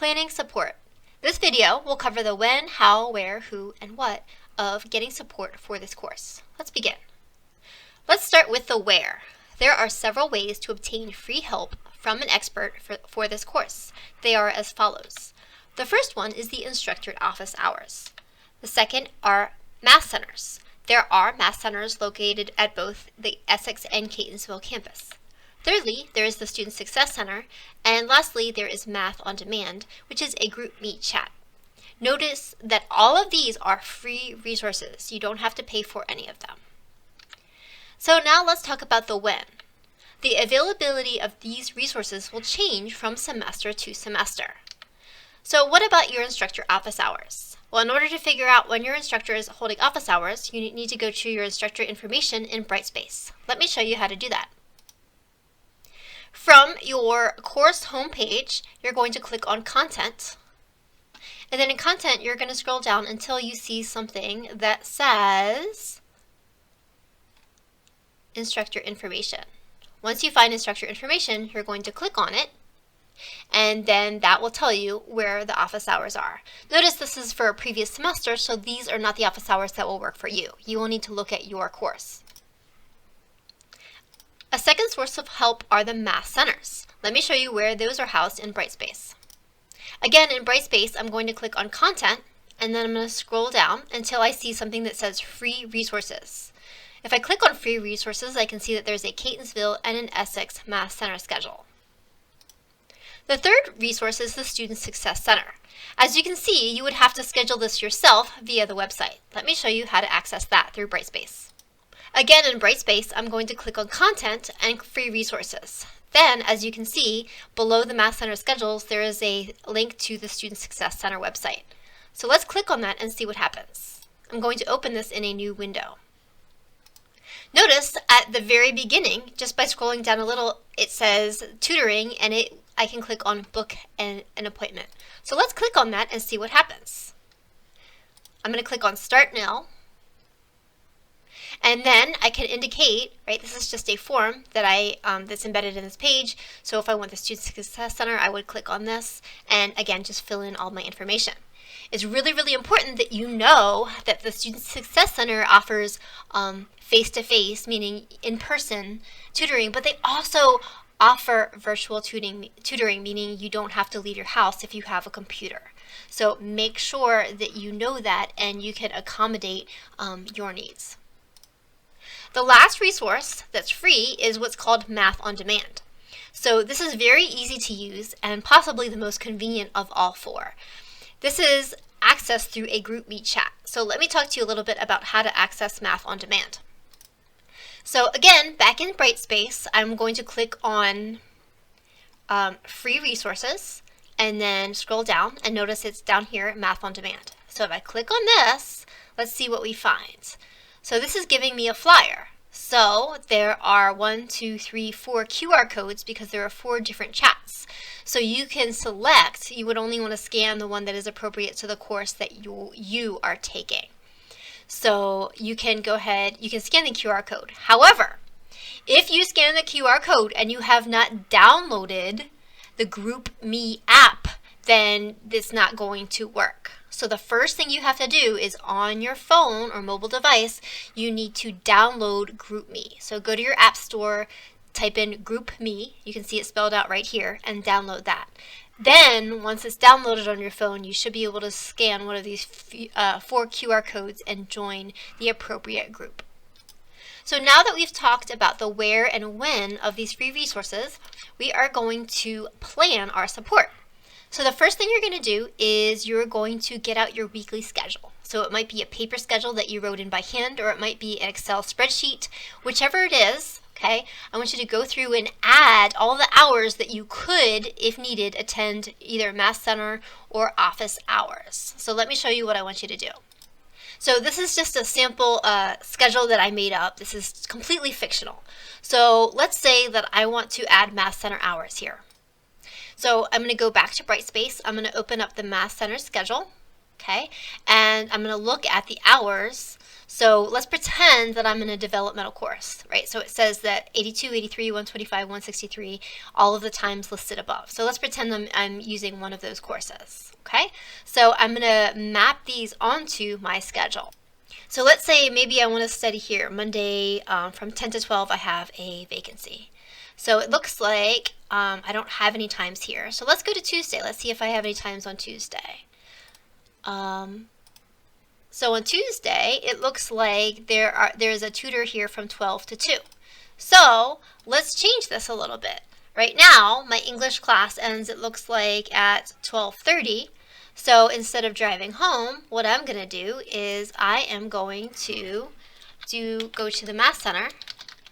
Planning support. This video will cover the when, how, where, who, and what of getting support for this course. Let's begin. Let's start with the where. There are several ways to obtain free help from an expert for this course. They are as follows. The first one is the instructor office hours. The second are math centers. There are math centers located at both the Essex and Catonsville campus. Thirdly, there is the Student Success Center, and lastly, there is Math on Demand, which is a GroupMe chat. Notice that all of these are free resources. You don't have to pay for any of them. So now let's talk about the when. The availability of these resources will change from semester to semester. So what about your instructor office hours? Well, in order to figure out when your instructor is holding office hours, you need to go to your instructor information in Brightspace. Let me show you how to do that. From your course homepage, you're going to click on Content. And then in Content, you're going to scroll down until you see something that says Instructor Information. Once you find Instructor Information, you're going to click on it, and then that will tell you where the office hours are. Notice this is for a previous semester, so these are not the office hours that will work for you. You will need to look at your course. A second source of help are the math centers. Let me show you where those are housed in Brightspace. Again, in Brightspace, I'm going to click on Content, and then I'm going to scroll down until I see something that says Free Resources. If I click on Free Resources, I can see that there's a Catonsville and an Essex Math Center schedule. The third resource is the Student Success Center. As you can see, you would have to schedule this yourself via the website. Let me show you how to access that through Brightspace. Again, in Brightspace, I'm going to click on Content and Free Resources. Then, as you can see, below the Math Center schedules, there is a link to the Student Success Center website. So let's click on that and see what happens. I'm going to open this in a new window. Notice at the very beginning, just by scrolling down a little, it says Tutoring, and I can click on Book an Appointment. So let's click on that and see what happens. I'm going to click on Start Now. And then I can indicate, right, this is just a form that that's embedded in this page. So if I want the Student Success Center, I would click on this and again, just fill in all my information. It's really, really important that you know that the Student Success Center offers face-to-face, meaning in-person tutoring, but they also offer virtual tutoring, meaning you don't have to leave your house if you have a computer. So make sure that you know that and you can accommodate your needs. The last resource that's free is what's called Math on Demand. So this is very easy to use and possibly the most convenient of all four. This is accessed through a GroupMe chat. So let me talk to you a little bit about how to access Math on Demand. So again, back in Brightspace, I'm going to click on Free Resources and then scroll down and notice it's down here, Math on Demand. So if I click on this, let's see what we find. So this is giving me a flyer. So there are 4 QR codes because there are 4 different chats. So you can select, you would only want to scan the one that is appropriate to the course that you are taking. So you can go ahead, you can scan the QR code. However, if you scan the QR code and you have not downloaded the GroupMe app, then it's not going to work. So the first thing you have to do is on your phone or mobile device, you need to download GroupMe. So go to your app store, type in GroupMe, you can see it spelled out right here, and download that. Then once it's downloaded on your phone, you should be able to scan one of these 4 QR codes and join the appropriate group. So now that we've talked about the where and when of these free resources, we are going to plan our support. So the first thing you're going to do is you're going to get out your weekly schedule. So it might be a paper schedule that you wrote in by hand, or it might be an Excel spreadsheet, whichever it is, okay? I want you to go through and add all the hours that you could, if needed, attend either Math Center or office hours. So let me show you what I want you to do. So this is just a sample schedule that I made up. This is completely fictional. So let's say that I want to add Math Center hours here. So I'm going to go back to Brightspace. I'm going to open up the Math Center schedule. okay? And I'm going to look at the hours. So let's pretend that I'm in a developmental course, right? So it says that 82, 83, 125, 163, all of the times listed above. So let's pretend I'm using one of those courses, okay? So I'm going to map these onto my schedule. So let's say maybe I want to study here. Monday from 10 to 12, I have a vacancy. So it looks like I don't have any times here. So let's go to Tuesday. Let's see if I have any times on Tuesday. So on Tuesday, it looks like there's a tutor here from 12 to 2. So let's change this a little bit. Right now, my English class ends, it looks like, at 12:30. So instead of driving home, what I'm going to do is I am going to go to the Math Center,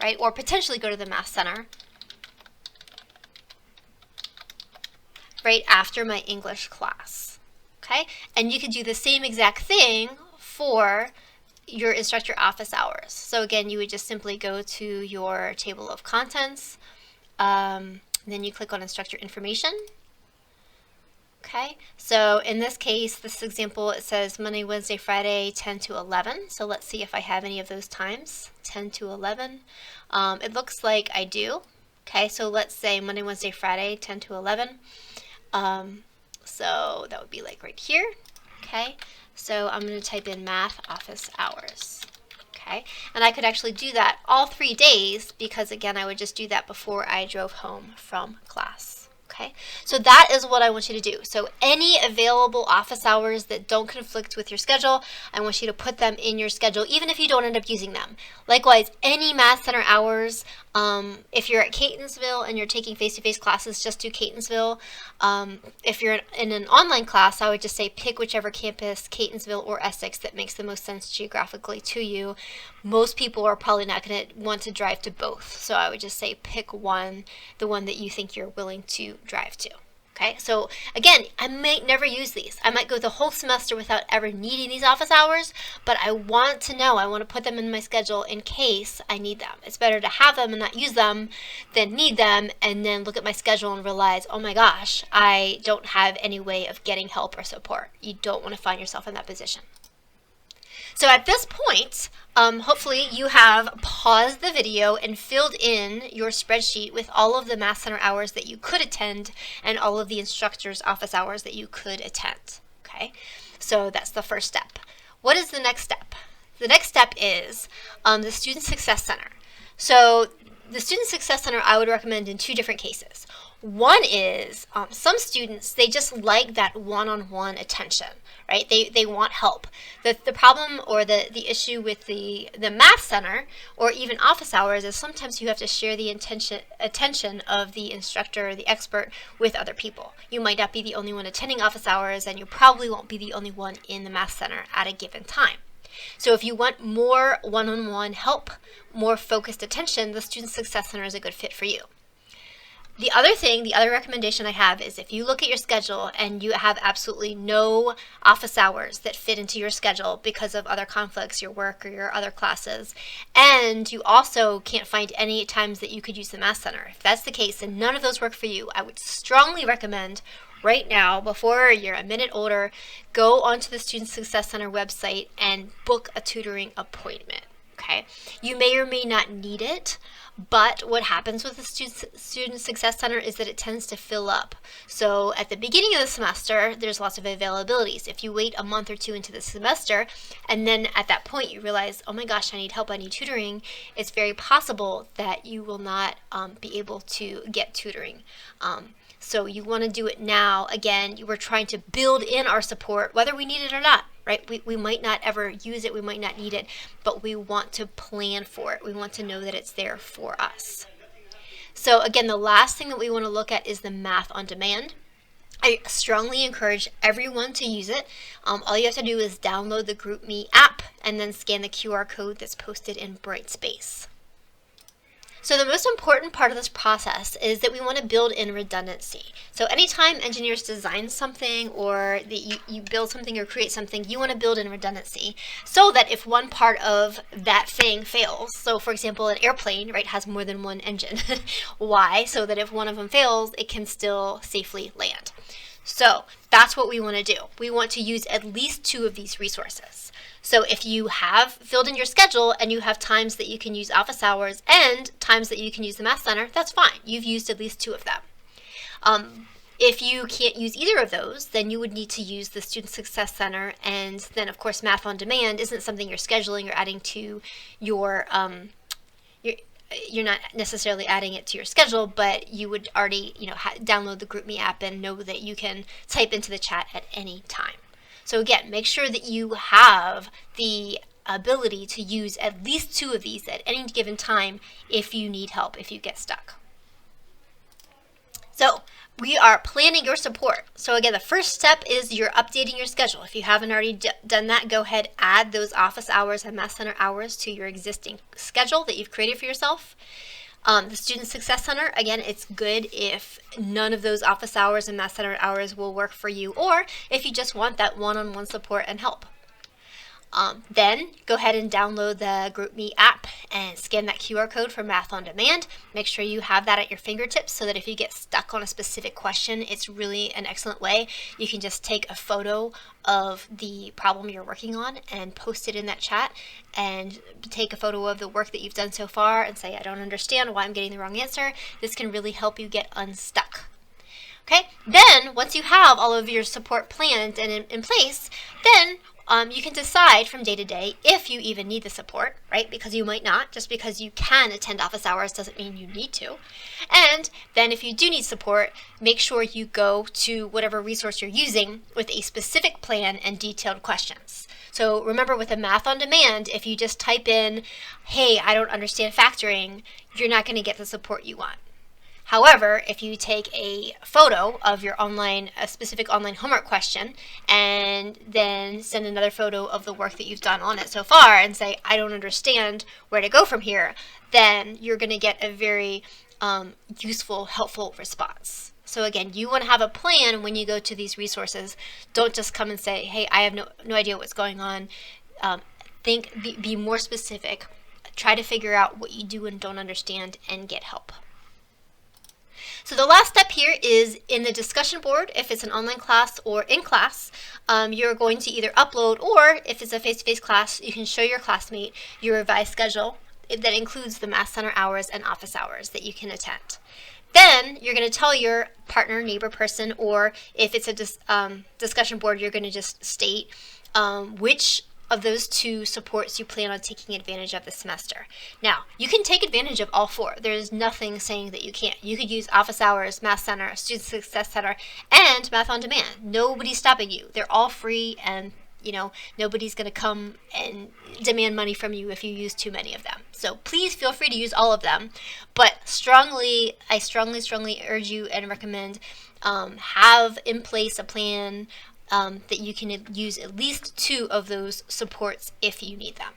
right, or potentially go to the Math Center right after my English class, okay? And you could do the same exact thing for your instructor office hours. So again, you would just simply go to your table of contents, then you click on instructor information. Okay, so in this case, this example, it says Monday, Wednesday, Friday, 10 to 11. So let's see if I have any of those times, 10 to 11. It looks like I do. Okay, so let's say Monday, Wednesday, Friday, 10 to 11. So that would be like right here. Okay, so I'm going to type in math office hours. Okay, and I could actually do that all 3 days because, again, I would just do that before I drove home from class. Okay, so that is what I want you to do. So any available office hours that don't conflict with your schedule, I want you to put them in your schedule, even if you don't end up using them. Likewise, any Math Center hours, if you're at Catonsville and you're taking face-to-face classes, just do Catonsville. If you're in an online class, I would just say pick whichever campus, Catonsville or Essex, that makes the most sense geographically to you. Most people are probably not going to want to drive to both, so I would just say pick one, the one that you think you're willing to drive to. Okay, so again, I might never use these. I might go the whole semester without ever needing these office hours, but I want to know, I want to put them in my schedule in case I need them. It's better to have them and not use them than need them and then look at my schedule and realize, oh my gosh, I don't have any way of getting help or support. You don't want to find yourself in that position. So at this point, hopefully you have paused the video and filled in your spreadsheet with all of the Math Center hours that you could attend and all of the instructor's office hours that you could attend. Okay, so that's the first step. What is the next step? The next step is the Student Success Center. So the Student Success Center I would recommend in 2 different cases. One is some students, they just like that one-on-one attention, right? They want help. The problem or the issue with the Math Center or even office hours is sometimes you have to share the attention of the instructor or the expert with other people. You might not be the only one attending office hours, and you probably won't be the only one in the Math Center at a given time. So if you want more one-on-one help, more focused attention, the Student Success Center is a good fit for you. The other recommendation I have is if you look at your schedule and you have absolutely no office hours that fit into your schedule because of other conflicts, your work or your other classes, and you also can't find any times that you could use the Math Center. If that's the case and none of those work for you, I would strongly recommend right now, before you're a minute older, go onto the Student Success Center website and book a tutoring appointment. Okay, you may or may not need it, but what happens with the Student Success Center is that it tends to fill up. So at the beginning of the semester, there's lots of availabilities. If you wait a month or 2 into the semester, and then at that point you realize, oh my gosh, I need help, I need tutoring, it's very possible that you will not be able to get tutoring. So you want to do it now. Again, we're trying to build in our support, whether we need it or not. Right? We might not ever use it, we might not need it, but we want to plan for it. We want to know that it's there for us. So again, the last thing that we want to look at is the Math on Demand. I strongly encourage everyone to use it. All you have to do is download the GroupMe app and then scan the QR code that's posted in Brightspace. So the most important part of this process is that we want to build in redundancy. So anytime engineers design something or that you build something or create something, you want to build in redundancy so that if one part of that thing fails, so for example, an airplane, right, has more than one engine. Why? So that if one of them fails, it can still safely land. So That's what we want to do. We want to use at least 2 of these resources. So if you have filled in your schedule and you have times that you can use office hours and times that you can use the Math Center, that's fine. You've used at least 2 of them. If you can't use either of those, then you would need to use the Student Success Center, and then of course Math on Demand isn't something you're scheduling or adding to your you're not necessarily adding it to your schedule, but you would already, download the GroupMe app and know that you can type into the chat at any time. So again, make sure that you have the ability to use at least 2 of these at any given time if you need help, if you get stuck. So we are planning your support. So again, the first step is you're updating your schedule. If you haven't already done that, go ahead, add those office hours and Math Center hours to your existing schedule that you've created for yourself. The Student Success Center, again, it's good if none of those office hours and Math Center hours will work for you, or if you just want that one-on-one support and help. Then go ahead and download the GroupMe app and scan that QR code for Math on Demand. Make sure you have that at your fingertips so that if you get stuck on a specific question, it's really an excellent way. You can just take a photo of the problem you're working on and post it in that chat, and take a photo of the work that you've done so far and say, I don't understand why I'm getting the wrong answer. This can really help you get unstuck. Okay, then once you have all of your support planned and in place, then you can decide from day to day if you even need the support, right? Because you might not. Just because you can attend office hours doesn't mean you need to. And then if you do need support, make sure you go to whatever resource you're using with a specific plan and detailed questions. So remember, with a Math on Demand, if you just type in, hey, I don't understand factoring, you're not going to get the support you want. However, if you take a photo of your a specific online homework question, and then send another photo of the work that you've done on it so far and say, I don't understand where to go from here, then you're going to get a very useful, helpful response. So again, you want to have a plan when you go to these resources. Don't just come and say, hey, I have no idea what's going on. Be more specific. Try to figure out what you do and don't understand and get help. So the last step here is in the discussion board. If it's an online class or in class, you're going to either upload, or if it's a face-to-face class, you can show your classmate your revised schedule that includes the Math Center hours and office hours that you can attend. Then you're going to tell your partner, neighbor person, or if it's a discussion board, you're going to just state which of those 2 supports you plan on taking advantage of this semester. Now, you can take advantage of all 4. There's nothing saying that you can't. You could use office hours, Math Center, Student Success Center, and Math on Demand. Nobody's stopping you. They're all free, and nobody's going to come and demand money from you if you use too many of them. So please feel free to use all of them, but I strongly urge you and recommend have in place a plan that you can use at least 2 of those supports if you need them.